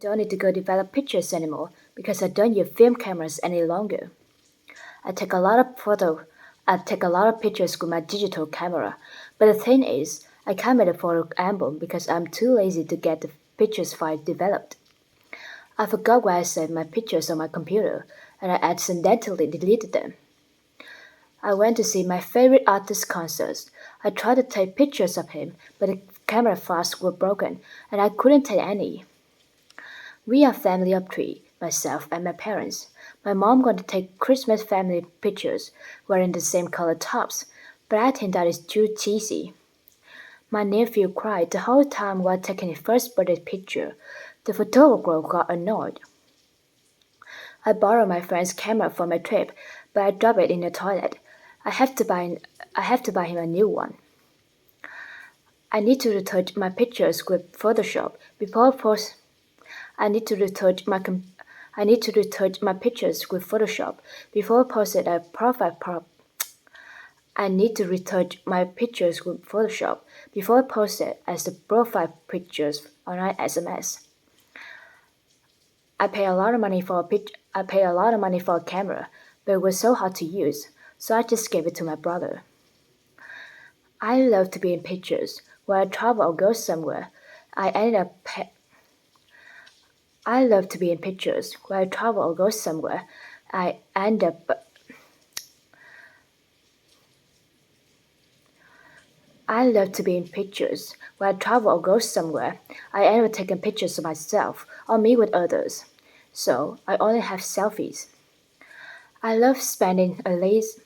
don't need to go develop pictures anymore because I don't use film cameras any longer. I take a lot of photo. I take a lot of pictures with my digital camera. But the thing is, I can't make a photo album because I'm too lazy to get the pictures file developed. I forgot where I saved my pictures on my computer, and I accidentally deleted them. I went to see my favorite artist's concerts. I tried to take pictures of him, but the camera files were broken, and I couldn't take any. We are a family of three, myself and my parents. My mom got to take Christmas family pictures wearing the same color tops, but I think that is too cheesy. My nephew cried the whole time while taking his first birthday picture. The photographer got annoyed. I borrowed my friend's camera for my trip, but I dropped it in the toilet. I have to buy him a new one. I need to retouch my pictures with Photoshop before post. I need to retouch my com- I need to retouch my pictures with Photoshop before posting a profile prop. I need to retouch my pictures with Photoshop before posted as the profile pictures on my SMS. I pay a lot of money for a I pay a lot of money for a camera, but it was so hard to use, so I just gave it to my brother. I love to be in pictures. When I travel or go somewhere, I ended up pa- I love to be in pictures. When I travel or go somewhere, I end up I love to be in pictures. When I travel or go somewhere, I end up taking pictures of myself or me with others. So I only have selfies. I love spending a lazy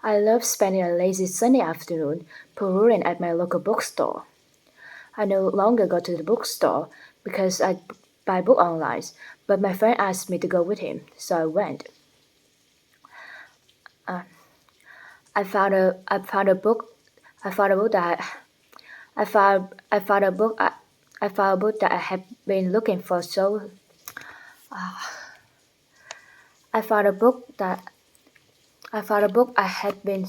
I love spending a lazy Sunday afternoon perusing at my local bookstore. I no longer go to the bookstore because I buy book online, but my friend asked me to go with him, so I went. I found a book I found a book that I found a book I found a book that I had been looking for so I found a book that I found a book I had been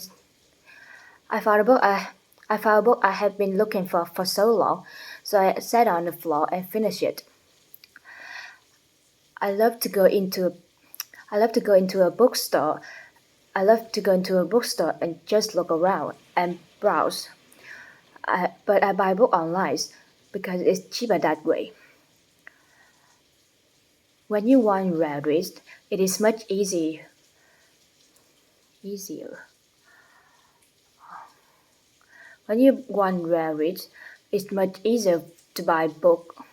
I found a book I found a book I had been looking for so long, so I sat on the floor and finished it. I love to go into I love to go into a bookstore. I love to go into a bookstore and just look around and browse. But I buy book online because it's cheaper that way. When you want rare reads, it is much easier. When you want rare reads, it's much easier to buy book.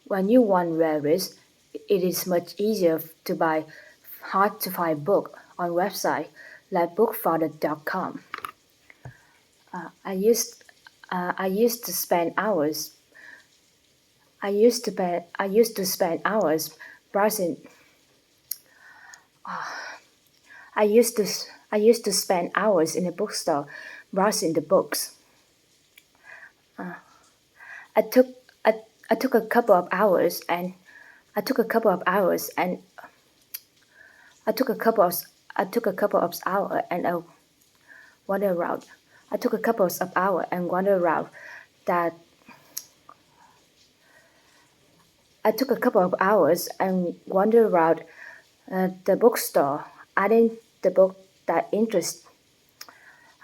When you want rare reads, it is much easier to buy hard to find book on website like bookfather.com. I used I used to spend hours I used to spend hours browsing I used to spend hours in a bookstore browsing the books. I took I took a couple of hours and I took a couple of hours and I took a couple of I took a couple of hours and I wandered around. I took a couple of hours and wandered around that I took a couple of hours and wandered around the bookstore, adding the book that interest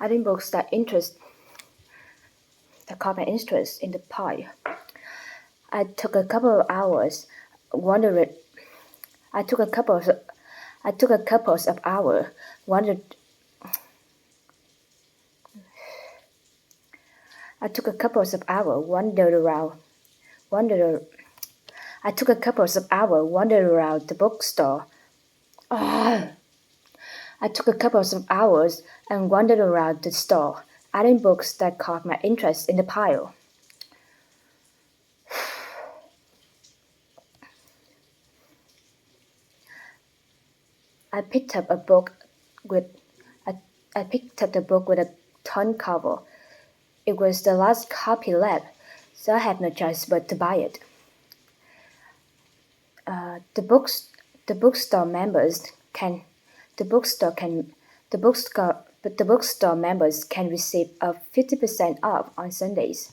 adding books that caught my interest in the pile. I took a couple of hours wondering I took a couple of I took a couple of hours wondered I took a couple of hours wandered around wandered I took a couple of hours wandered around the bookstore. I took a couple of hours and wandered around the store, adding books that caught my interest in the pile. I picked up a book with I, I picked up the book with a torn cover. It was the last copy left, so I had no choice but to buy it. The books the bookstore members can the bookstore can the bookstore but the bookstore members can receive a 50% off on Sundays.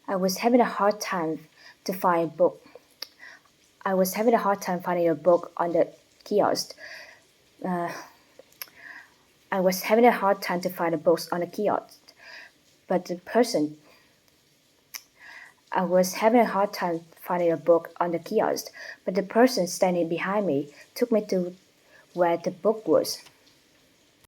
I was having a hard time to find a book. I was having a hard time finding a book on the kiosk. I was having a hard time to find the books on the kiosk, but the person I was having a hard time finding a book on the kiosk, but the person standing behind me took me to where the book was.